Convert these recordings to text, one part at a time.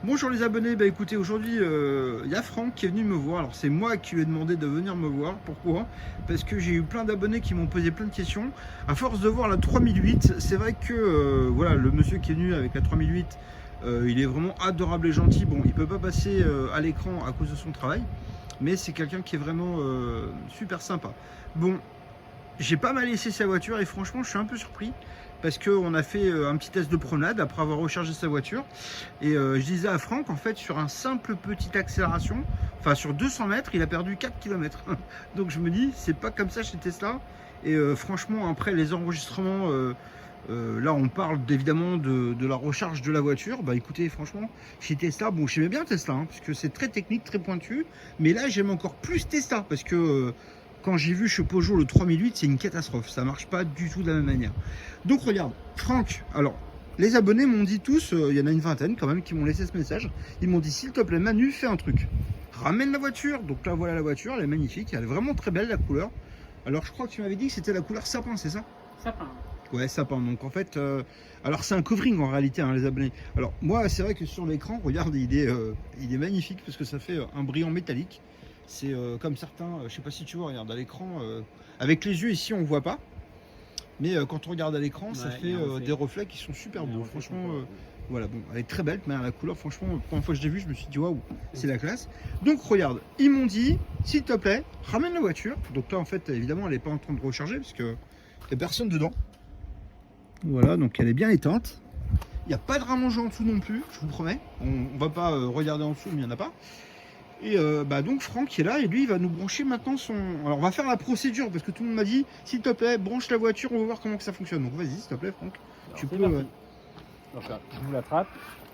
Bonjour les abonnés, écoutez, aujourd'hui il y a Franck qui est venu me voir. Alors c'est moi qui lui ai demandé de venir me voir. Pourquoi? Parce que j'ai eu plein d'abonnés qui m'ont posé plein de questions. À force de voir la 3008, c'est vrai que voilà, le monsieur qui est venu avec la 3008, il est vraiment adorable et gentil. Bon, il peut pas passer à l'écran à cause de son travail, mais c'est quelqu'un qui est vraiment super sympa. Bon, j'ai pas mal laissé sa voiture et franchement je suis un peu surpris parce qu'on a fait un petit test de promenade après avoir rechargé sa voiture et je disais à Franck, en fait, sur un simple petite accélération, enfin sur 200 mètres, il a perdu 4 km. Donc je me dis, c'est pas comme ça chez Tesla. Et franchement, après les enregistrements, là on parle évidemment de la recharge de la voiture. Bah écoutez, franchement, chez Tesla, bon, j'aimais bien Tesla, hein, parce que c'est très technique, très pointu, mais là j'aime encore plus Tesla parce que quand j'ai vu chez Peugeot le 3008, c'est une catastrophe, ça marche pas du tout de la même manière. Donc regarde, Franck, alors les abonnés m'ont dit tous, il y en a une vingtaine quand même qui m'ont laissé ce message, ils m'ont dit s'il te plaît Manu, fais un truc, ramène la voiture. Donc là voilà la voiture, elle est magnifique, elle est vraiment très belle la couleur. Alors je crois que tu m'avais dit que c'était la couleur sapin, c'est ça? Sapin. Ouais, sapin. Donc en fait, alors c'est un covering en réalité, hein, les abonnés. Alors moi, c'est vrai que sur l'écran, regarde, il est magnifique parce que ça fait un brillant métallique. C'est comme certains, je sais pas si tu vois, regarde à l'écran, avec les yeux ici, on voit pas. Mais quand on regarde à l'écran, ça fait des reflets qui sont super beaux. Franchement, voilà, bon, elle est très belle, mais la couleur, franchement, la première fois que je l'ai vue, je me suis dit waouh, c'est la classe. Donc regarde, ils m'ont dit, s'il te plaît, ramène la voiture. Donc là, en fait, évidemment, elle n'est pas en train de recharger parce que il n'y a personne dedans. Voilà, donc elle est bien éteinte. Il n'y a pas de rallonge en dessous non plus, je vous promets. On va pas regarder en dessous, mais il n'y en a pas. Et donc Franck est là et lui il va nous brancher maintenant son... Alors on va faire la procédure parce que tout le monde m'a dit s'il te plaît branche la voiture, on va voir comment que ça fonctionne. Donc vas-y s'il te plaît Franck. Alors, Tu peux... donc là, je vous l'attrape.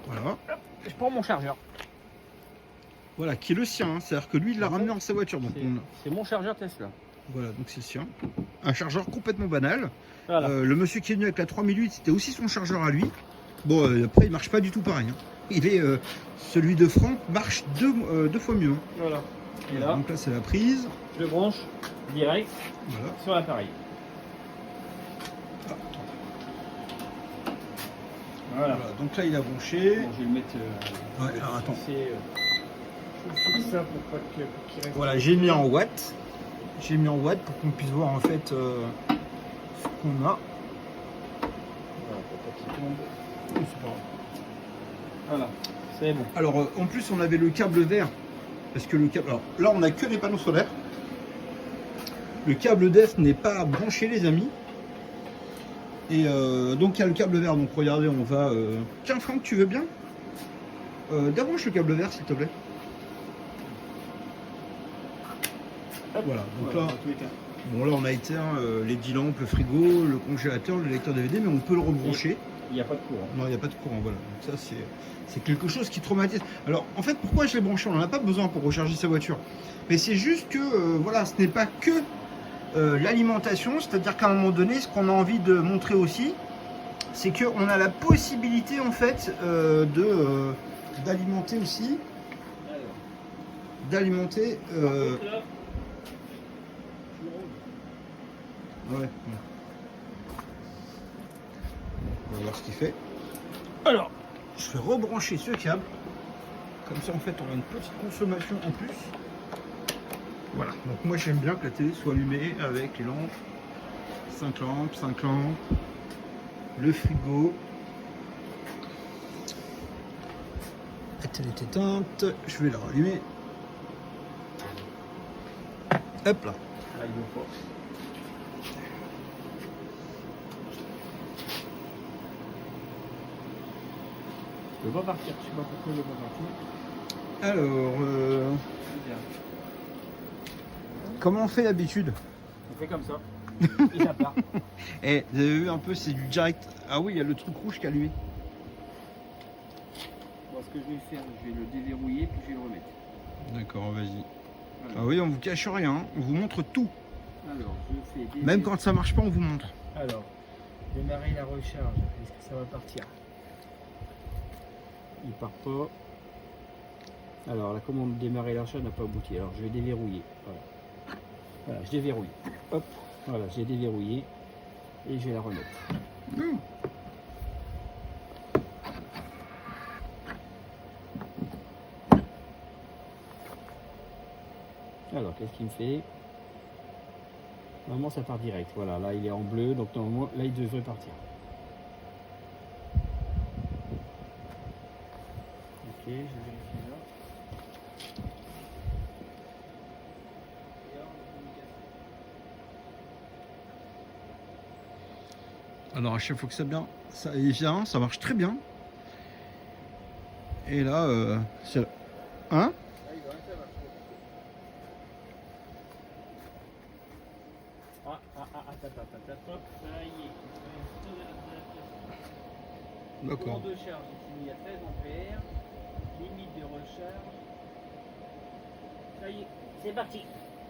Voilà. Je prends mon chargeur. Voilà, qui est le sien, hein. C'est-à-dire que lui il l'a ramené dans sa voiture. Donc c'est mon chargeur Tesla. Voilà, donc c'est le sien. Un chargeur complètement banal. Voilà. Le monsieur qui est venu avec la 3008, c'était aussi son chargeur à lui. Bon, après il marche pas du tout pareil, hein. Il est, celui de Franck marche deux fois mieux. Voilà. Et là, donc là c'est la prise. je le branche direct Voilà. sur l'appareil. Ah, voilà. Voilà. Donc là il a branché. Bon, je vais le mettre. Ouais, alors attends. Je fixe ça pour pas qu'il reste. Voilà, j'ai mis en watts. J'ai mis en watts pour qu'on puisse voir en fait ce qu'on a. Voilà, pour pas qu'il tombe. C'est pas grave. Voilà, c'est bon. Alors en plus on avait le câble vert. Parce que le câble. Alors là on a que les panneaux solaires. Le câble DEF n'est pas branché les amis. Et donc il y a le câble vert. Donc regardez, on va. Tiens Franck, tu veux bien débranche le câble vert s'il te plaît. Hop. Voilà, donc Voilà, là, dans tous les cas. bon là on a éteint les 10 lampes, le frigo, le congélateur, le lecteur DVD, mais on peut le rebrancher. Il n'y a pas de courant. Non, il n'y a pas de courant, voilà. Donc ça c'est quelque chose qui traumatise. Alors en fait, pourquoi je l'ai branché? On n'en a pas besoin pour recharger sa voiture. Mais c'est juste que voilà, ce n'est pas que l'alimentation, c'est-à-dire qu'à un moment donné, ce qu'on a envie de montrer aussi, c'est qu'on a la possibilité en fait d'alimenter aussi. D'alimenter. Ouais. On va voir ce qu'il fait. Alors, je vais rebrancher ce câble. Comme ça, en fait, on a une petite consommation en plus. Voilà. Donc moi, j'aime bien que la télé soit allumée avec les lampes. 5 lampes. Le frigo. La télé est éteinte. Je vais la rallumer. Hop là. Là, il veut pas. Il veut pas partir. Je sais pas pourquoi il veut pas partir. Alors, comment on fait d'habitude? On fait comme ça. Et ça part. Eh, vous avez vu un peu, c'est du direct. Ah oui, il y a le truc rouge qui est allumé. Bon, ce que je vais faire, je vais le déverrouiller puis je vais le remettre. D'accord, vas-y. Voilà. Ah oui, on vous cache rien, hein. On vous montre tout. Alors, je fais déverrouiller. Même quand ça marche pas, on vous montre. Alors, démarrer la recharge. Est-ce que ça va partir? Il part pas. Alors, la commande démarrer la recharge n'a pas abouti. Alors, je vais déverrouiller. Voilà. Voilà, je déverrouille. Hop. Voilà, j'ai déverrouillé. Et je vais la remettre. Alors, qu'est-ce qu'il me fait? Normalement, ça part direct. Voilà, là, il est en bleu, donc normalement, là, il devrait partir. Ok, je vérifie là. Alors à chaque fois que il vient, ça marche très bien. Et là, c'est... Hein? Attends, ça y est. D'accord. Courant de charge ici mis à 16 ampères. Limite de recharge. Ça y est, c'est parti.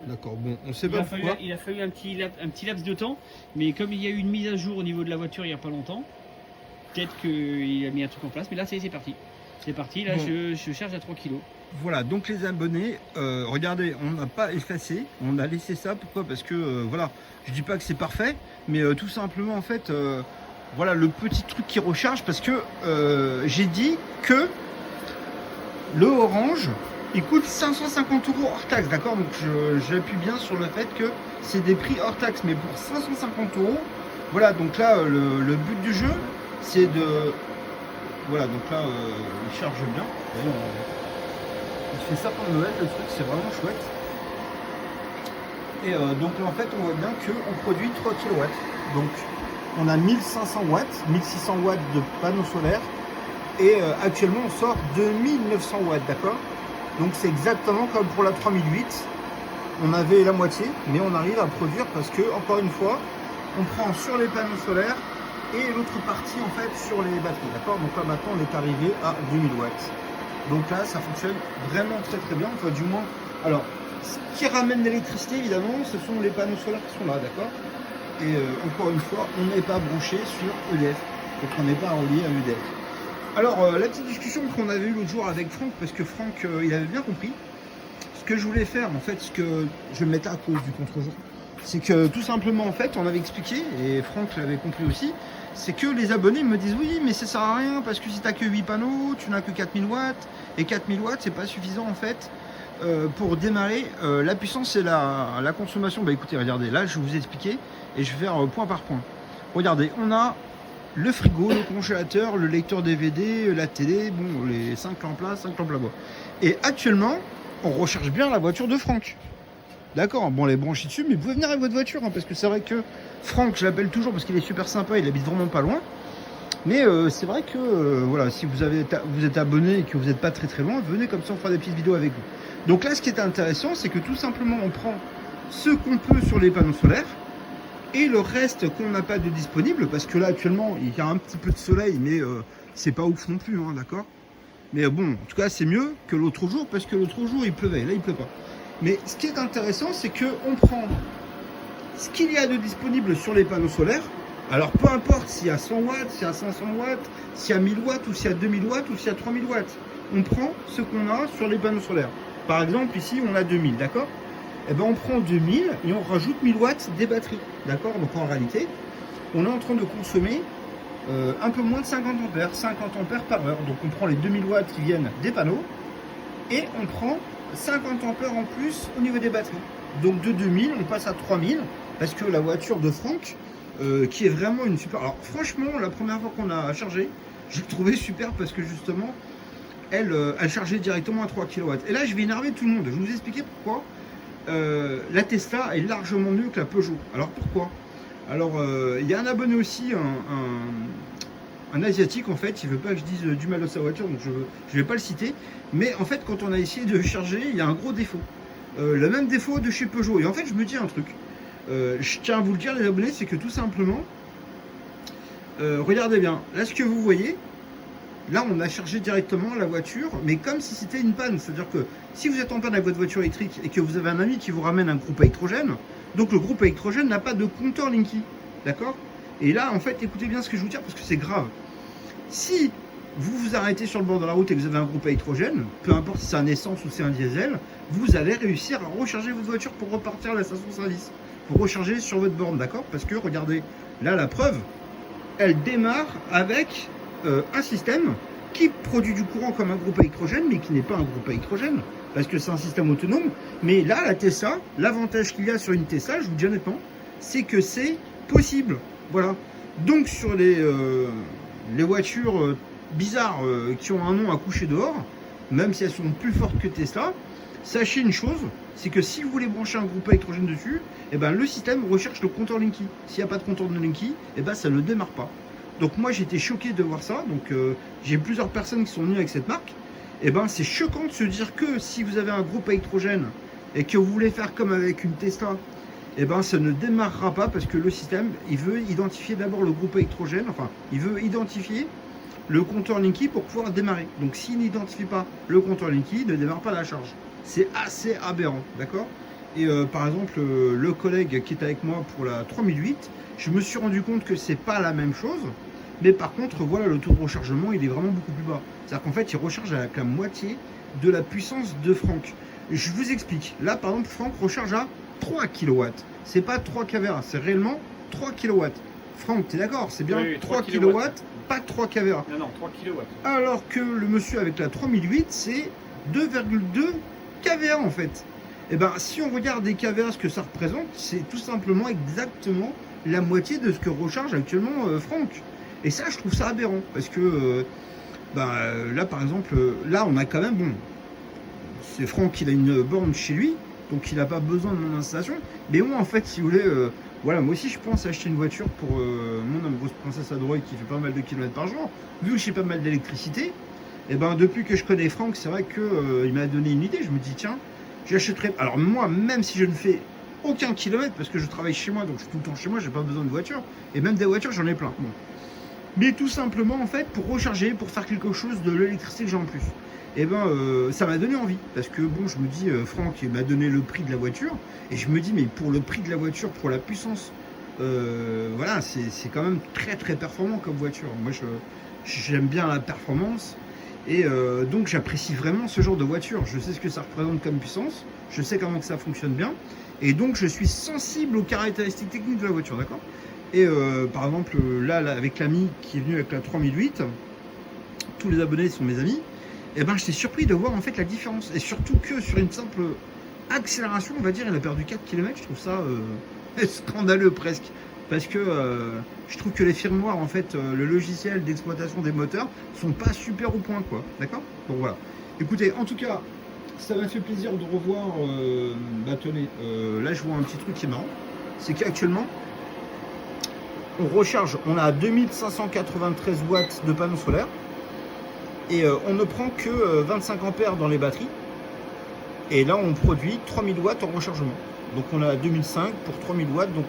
D'accord, bon, on sait pas pourquoi. Il a fallu un petit laps de temps, mais comme il y a eu une mise à jour au niveau de la voiture il n'y a pas longtemps, peut-être qu'il a mis un truc en place, mais là c'est parti. C'est parti, là Bon. je charge à 3 kg. Voilà, donc les abonnés, regardez, on n'a pas effacé, on a laissé ça. Pourquoi? Parce que, voilà, je dis pas que c'est parfait, mais tout simplement, en fait, voilà le petit truc qui recharge, parce que j'ai dit que le orange, il coûte 550 € hors taxe, d'accord? Donc j'appuie bien sur le fait que c'est des prix hors taxe, mais pour 550 €, voilà, donc là, le but du jeu, c'est de... Voilà, donc là, il charge bien. Voyez, il fait ça pour Noël, le truc, c'est vraiment chouette. Et donc là, en fait, on voit bien qu'on produit 3 kW. Donc, on a 1500 watts, 1600 watts de panneaux solaires. Et actuellement, on sort 2900 watts, d'accord? Donc, c'est exactement comme pour la 3008. On avait la moitié, mais on arrive à produire parce que, encore une fois, on prend sur les panneaux solaires et l'autre partie, en fait, sur les batteries, d'accord? Donc là, maintenant, on est arrivé à 2000 watts. Donc là, ça fonctionne vraiment très très bien, enfin du moins. Alors, ce qui ramène l'électricité, évidemment, ce sont les panneaux solaires qui sont là, d'accord? Et encore une fois, on n'est pas branché sur EDF, donc on n'est pas relié à EDF. Alors, la petite discussion qu'on avait eue l'autre jour avec Franck, parce que Franck, il avait bien compris, ce que je voulais faire, en fait, ce que je mettais à cause du contre-jour, c'est que tout simplement, en fait, on avait expliqué, et Franck l'avait compris aussi, c'est que les abonnés me disent oui, mais ça sert à rien parce que si tu n'as que 8 panneaux, tu n'as que 4000 watts, et 4000 watts, c'est pas suffisant en fait pour démarrer la puissance et la consommation. Bah écoutez, regardez, là je vais vous expliquer et je vais faire point par point. Regardez, on a le frigo, le congélateur, le lecteur DVD, la télé, bon, les 5 lampes là, 5 lampes là-bas. Et actuellement, on recharge bien la voiture de Franck. D'accord, bon, les brancher dessus, mais vous pouvez venir avec votre voiture, hein, parce que c'est vrai que Franck, je l'appelle toujours parce qu'il est super sympa, il habite vraiment pas loin. Mais c'est vrai que, voilà, si vous êtes abonné et que vous n'êtes pas très très loin, venez comme ça, on fera des petites vidéos avec vous. Donc là, ce qui est intéressant, c'est que tout simplement, on prend ce qu'on peut sur les panneaux solaires, et le reste qu'on n'a pas de disponible, parce que là, actuellement, il y a un petit peu de soleil, mais c'est pas ouf non plus, hein, d'accord? Mais bon, en tout cas, c'est mieux que l'autre jour, parce que l'autre jour, il pleuvait, là, il pleut pas. Mais ce qui est intéressant, c'est qu'on prend ce qu'il y a de disponible sur les panneaux solaires. Alors peu importe s'il y a 100 watts, s'il y a 500 watts, s'il y a 1000 watts, ou s'il y a 2000 watts, ou s'il y a 3000 watts. On prend ce qu'on a sur les panneaux solaires. Par exemple, ici, on a 2000, d'accord? Et bien on prend 2000 et on rajoute 1000 watts des batteries, d'accord? Donc en réalité, on est en train de consommer un peu moins de 50 ampères, 50 ampères par heure. Donc on prend les 2000 watts qui viennent des panneaux et on prend 50 ampères en plus au niveau des batteries. Donc de 2000, on passe à 3000 parce que la voiture de Franck, qui est vraiment une super... Alors franchement, la première fois qu'on a chargé, j'ai trouvé super parce que justement, elle chargeait directement à 3 kW. Et là, je vais énerver tout le monde. Je vais vous expliquer pourquoi la Tesla est largement mieux que la Peugeot. Alors pourquoi? Alors, il y a un abonné aussi, un asiatique en fait, il veut pas que je dise du mal de sa voiture, donc je vais pas le citer. Mais en fait, quand on a essayé de charger, il y a un gros défaut. Le même défaut de chez Peugeot. Et en fait, je me dis un truc. Je tiens à vous le dire, les abonnés, c'est que tout simplement, regardez bien, là ce que vous voyez, là on a chargé directement la voiture, mais comme si c'était une panne. C'est-à-dire que si vous êtes en panne avec votre voiture électrique et que vous avez un ami qui vous ramène un groupe électrogène, donc le groupe électrogène n'a pas de compteur Linky, d'accord? Et là, en fait, écoutez bien ce que je vous dis parce que c'est grave. Si vous vous arrêtez sur le bord de la route et que vous avez un groupe électrogène, peu importe si c'est un essence ou c'est un diesel, vous allez réussir à recharger votre voiture pour repartir à la station-service, pour recharger sur votre borne, d'accord? Parce que regardez, là la preuve, elle démarre avec un système qui produit du courant comme un groupe à électrogène, mais qui n'est pas un groupe à électrogène, parce que c'est un système autonome. Mais là, la Tesla, l'avantage qu'il y a sur une Tesla, je vous dis honnêtement, c'est que c'est possible. Voilà. Donc sur les voitures bizarres qui ont un nom à coucher dehors, même si elles sont plus fortes que Tesla, sachez une chose, c'est que si vous voulez brancher un groupe à électrogène dessus, eh ben, le système recherche le compteur Linky. S'il n'y a pas de compteur de Linky, eh ben, ça ne démarre pas. Donc moi j'étais choqué de voir ça. Donc j'ai plusieurs personnes qui sont venues avec cette marque. Et ben c'est choquant de se dire que si vous avez un groupe à électrogène et que vous voulez faire comme avec une Tesla, et ben ça ne démarrera pas parce que le système il veut identifier d'abord le groupe à électrogène, enfin il veut identifier le compteur Linky pour pouvoir démarrer. Donc s'il n'identifie pas le compteur Linky, il ne démarre pas la charge. C'est assez aberrant, d'accord? Et par exemple, le collègue qui est avec moi pour la 3008, je me suis rendu compte que c'est pas la même chose. Mais par contre, voilà, le taux de rechargement, il est vraiment beaucoup plus bas. C'est-à-dire qu'en fait, il recharge avec la moitié de la puissance de Franck. Je vous explique. Là, par exemple, Franck recharge à 3 kW. C'est pas 3 kVA, c'est réellement 3 kW. Franck, t'es d'accord? C'est bien oui, 3 kW, pas 3 kVA. Non, 3 kW. Alors que le monsieur avec la 3008, c'est 2,2 kVA en fait. Et ben si on regarde des kVA, ce que ça représente, c'est tout simplement exactement la moitié de ce que recharge actuellement Franck. Et ça, je trouve ça aberrant parce que là, par exemple, là, on a quand même, bon, c'est Franck, il a une borne chez lui, donc il n'a pas besoin de mon installation. Mais moi, en fait, si vous voulez, voilà, moi aussi, je pense acheter une voiture pour mon amoureuse princesse Adroit qui fait pas mal de kilomètres par jour. Vu que j'ai pas mal d'électricité, et ben depuis que je connais Franck, c'est vrai que il m'a donné une idée. Je me dis, tiens, j'achèterai. Alors moi, même si je ne fais aucun kilomètre, parce que je travaille chez moi, donc je suis tout le temps chez moi, j'ai pas besoin de voiture. Et même des voitures, j'en ai plein. Bon. Mais tout simplement, en fait, pour recharger, pour faire quelque chose de l'électricité que j'ai en plus. Et ben, ça m'a donné envie. Parce que, bon, je me dis, Franck m'a donné le prix de la voiture. Et je me dis, mais pour le prix de la voiture, pour la puissance, voilà, c'est quand même très, très performant comme voiture. Moi, j'aime bien la performance. Et donc, j'apprécie vraiment ce genre de voiture. Je sais ce que ça représente comme puissance. Je sais comment que ça fonctionne bien. Et donc, je suis sensible aux caractéristiques techniques de la voiture, d'accord ? Et par exemple, là, avec l'ami qui est venu avec la 3008, tous les abonnés sont mes amis, et ben j'étais surpris de voir en fait la différence. Et surtout que sur une simple accélération, on va dire, il a perdu 4 km, je trouve ça scandaleux presque. Parce que je trouve que les firmwares, en fait, le logiciel d'exploitation des moteurs sont pas super au point, quoi. D'accord? Donc voilà. Écoutez, en tout cas, ça m'a fait plaisir de revoir. Tenez, là je vois un petit truc qui est marrant. C'est qu'actuellement, on recharge, on a 2593 watts de panneaux solaires et on ne prend que 25 ampères dans les batteries. Et là, on produit 3000 watts en rechargement. Donc on a 2005 pour 3000 watts. Donc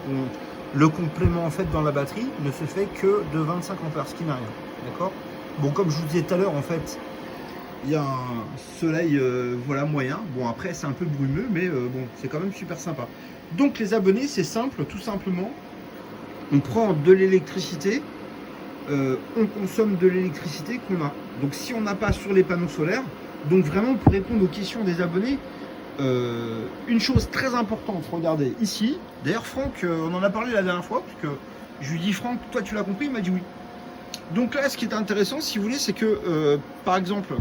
le complément en fait dans la batterie ne se fait que de 25 ampères, ce qui n'a rien. D'accord? Bon, comme je vous disais tout à l'heure, en fait, il y a un soleil voilà, moyen. Bon, après, c'est un peu brumeux, mais bon, c'est quand même super sympa. Donc les abonnés, c'est simple, tout simplement. On prend de l'électricité, on consomme de l'électricité qu'on a. Donc si on n'a pas sur les panneaux solaires, donc vraiment pour répondre aux questions des abonnés, une chose très importante, regardez ici. D'ailleurs Franck, on en a parlé la dernière fois, parce que je lui dis Franck, toi tu l'as compris, il m'a dit oui. Donc là ce qui est intéressant, si vous voulez, c'est que par exemple,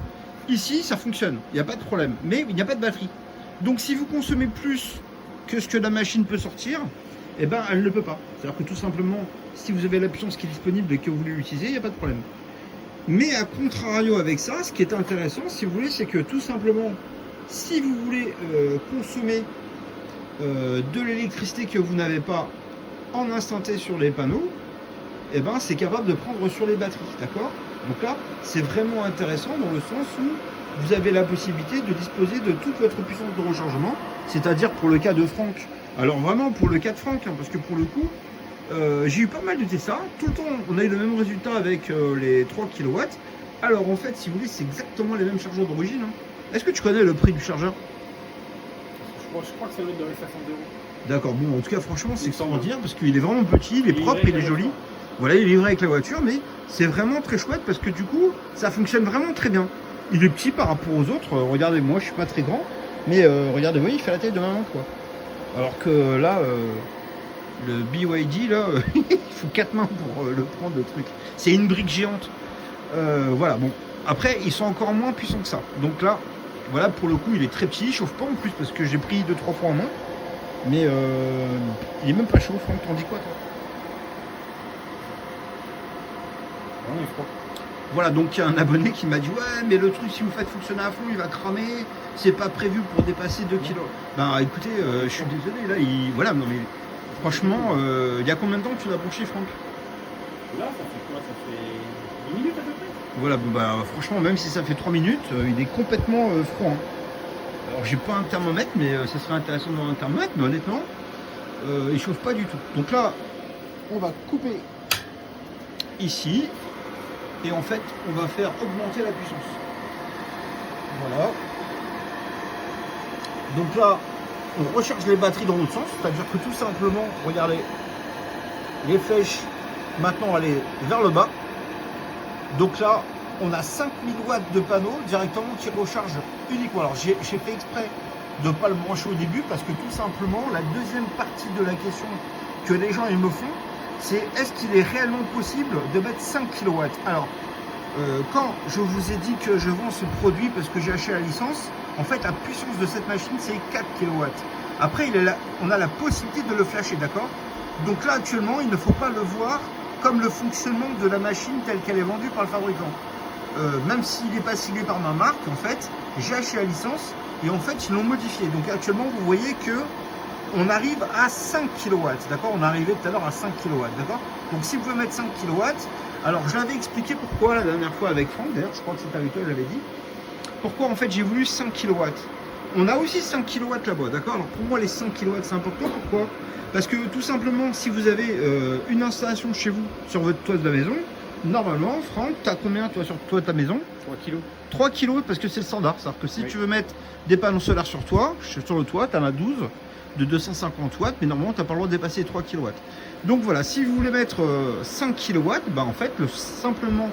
ici ça fonctionne, il n'y a pas de problème, mais il n'y a pas de batterie. Donc si vous consommez plus que ce que la machine peut sortir, eh ben, elle ne peut pas. C'est-à-dire que tout simplement, si vous avez la puissance qui est disponible et que vous voulez l'utiliser, il n'y a pas de problème. Mais à contrario avec ça, ce qui est intéressant, si vous voulez, c'est que tout simplement, si vous voulez consommer de l'électricité que vous n'avez pas en instant T sur les panneaux, eh ben, c'est capable de prendre sur les batteries. D'accord? Donc là, c'est vraiment intéressant dans le sens où vous avez la possibilité de disposer de toute votre puissance de rechargement, c'est-à-dire pour le cas de Franck. Alors vraiment pour le cas de Franck, hein, parce que pour le coup, j'ai eu pas mal de Tesla. Tout le temps, on a eu le même résultat avec les 3 kW. Alors en fait, si vous voulez, c'est exactement les mêmes chargeurs d'origine. Hein. Est-ce que tu connais le prix du chargeur? Je crois que ça doit être dans les 60 €. D'accord, bon, en tout cas, franchement, c'est extraordinaire parce qu'il est vraiment petit, il est propre, il est joli. Voilà, il est livré avec la voiture, mais c'est vraiment très chouette parce que du coup, ça fonctionne vraiment très bien. Il est petit par rapport aux autres. Regardez, moi, je suis pas très grand, mais regardez-moi, il fait la taille de maman, quoi. Alors que là, le BYD, là, il faut 4 mains pour le prendre, le truc. C'est une brique géante. Voilà, bon. Après, ils sont encore moins puissants que ça. Donc là, voilà, pour le coup, il est très petit, il chauffe pas en plus parce que j'ai pris 2-3 fois en main. Mais il est même pas chaud, Franck, t'en dis quoi toi? Non, il est froid. Voilà, donc il y a un abonné qui m'a dit ouais, mais le truc, si vous faites fonctionner à fond, il va cramer, c'est pas prévu pour dépasser 2 kilos. Ben écoutez, je suis désolé, là, voilà, non mais franchement, il y a combien de temps que tu l'as branché, Franck? Là, ça fait quoi? Ça fait 10 minutes à peu près. Voilà, bon, bah franchement, même si ça fait 3 minutes, il est complètement froid. Hein. Alors j'ai pas un thermomètre, mais ça serait intéressant d'avoir un thermomètre, mais honnêtement, il chauffe pas du tout. Donc là, on va couper ici. Et en fait, on va faire augmenter la puissance. Voilà. Donc là, on recharge les batteries dans l'autre sens. C'est-à-dire que tout simplement, regardez, les flèches, maintenant, elle est vers le bas. Donc là, on a 5000 watts de panneau directement qui recharge uniquement. Alors, j'ai fait exprès de ne pas le brancher au début parce que tout simplement, la deuxième partie de la question que les gens ils me font, c'est est-ce qu'il est réellement possible de mettre 5 kW? Alors, quand je vous ai dit que je vends ce produit parce que j'ai acheté la licence, en fait, la puissance de cette machine, c'est 4 kW. Après, on a la possibilité de le flasher, d'accord? Donc là, actuellement, il ne faut pas le voir comme le fonctionnement de la machine telle qu'elle est vendue par le fabricant. Même s'il n'est pas ciblé par ma marque, en fait, j'ai acheté la licence et en fait, ils l'ont modifié. Donc actuellement, vous voyez que on arrive à 5 kW, d'accord? On est arrivé tout à l'heure à 5 kW, d'accord? Donc si vous pouvez mettre 5 kW, alors je l'avais expliqué pourquoi la dernière fois avec Franck, d'ailleurs je crois que c'était avec toi, je l'avais dit. Pourquoi en fait j'ai voulu 5 kW. On a aussi 5 kW là-bas, d'accord? Alors pour moi les 5 kW c'est important, pourquoi? Parce que tout simplement si vous avez une installation chez vous sur votre toit de la maison, normalement, Franck, tu as combien toi sur toi de ta maison? 3 kilos. 3 kg parce que c'est le standard, c'est-à-dire que si tu veux mettre des panneaux solaires sur le toit, tu en as 12 de 250 watts, mais normalement tu n'as pas le droit de dépasser les 3 kW. Donc voilà, si vous voulez mettre 5 kW, bah en fait, simplement,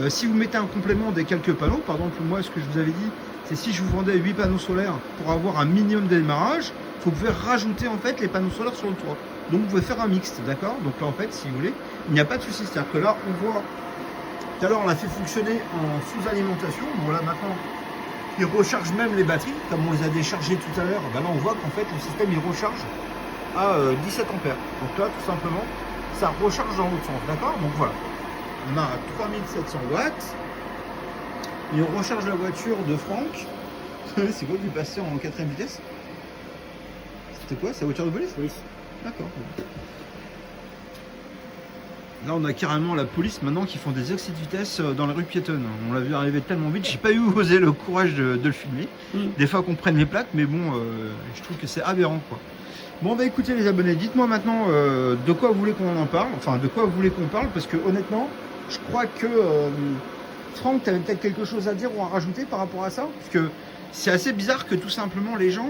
si vous mettez un complément des quelques panneaux, par exemple, moi, ce que je vous avais dit, c'est si je vous vendais 8 panneaux solaires pour avoir un minimum de démarrage, vous pouvez rajouter en fait les panneaux solaires sur le toit. Donc vous pouvez faire un mixte, d'accord? Donc là, en fait, si vous voulez, il n'y a pas de souci. C'est-à-dire que là, on voit, tout à l'heure, on l'a fait fonctionner en sous-alimentation. Bon là, maintenant, il recharge même les batteries, comme on les a déchargées tout à l'heure. Ben là, on voit qu'en fait, le système, il recharge à 17 ampères. Donc là, tout simplement, ça recharge dans l'autre sens, d'accord? Donc voilà, on a 3700 watts. Et on recharge la voiture de Franck. C'est quoi, lui passer en 4ème vitesse? C'était quoi, c'est la voiture de police? Oui. D'accord. Là, on a carrément la police maintenant qui font des excès de vitesse dans les rues piétonnes. On l'a vu arriver tellement vite, j'ai pas eu osé le courage de le filmer. Des fois qu'on prenne les plaques, mais bon, je trouve que c'est aberrant, quoi. Bon, bah écoutez les abonnés, dites-moi maintenant de quoi vous voulez qu'on en parle, enfin de quoi vous voulez qu'on parle, parce que honnêtement, je crois que Franck, tu avais peut-être quelque chose à dire ou à rajouter par rapport à ça, parce que c'est assez bizarre que tout simplement les gens,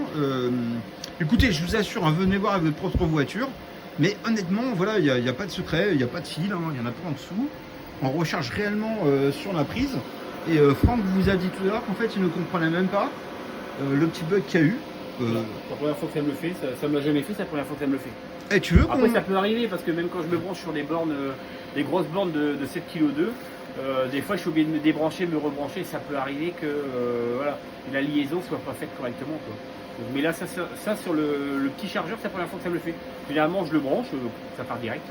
écoutez, je vous assure, hein, venez voir avec votre propre voiture. Mais honnêtement, voilà, il n'y a pas de secret, il n'y a pas de fil, hein, il n'y en a pas en dessous. On recharge réellement sur la prise. Et Franck vous a dit tout à l'heure qu'en fait, il ne comprenait même pas le petit bug qu'il y a eu. Voilà. C'est la première fois que ça me le fait, ça me l'a jamais fait, c'est la première fois que ça me le fait. Et tu veux Après, ça peut arriver parce que même quand je me branche sur des bornes, des grosses bornes de 7 kg 2, des fois je suis obligé de me débrancher, me rebrancher, ça peut arriver que voilà, la liaison soit pas faite correctement, quoi. Donc, mais là, ça sur le petit chargeur, c'est la première fois que ça me le fait. Généralement, je le branche, ça part direct.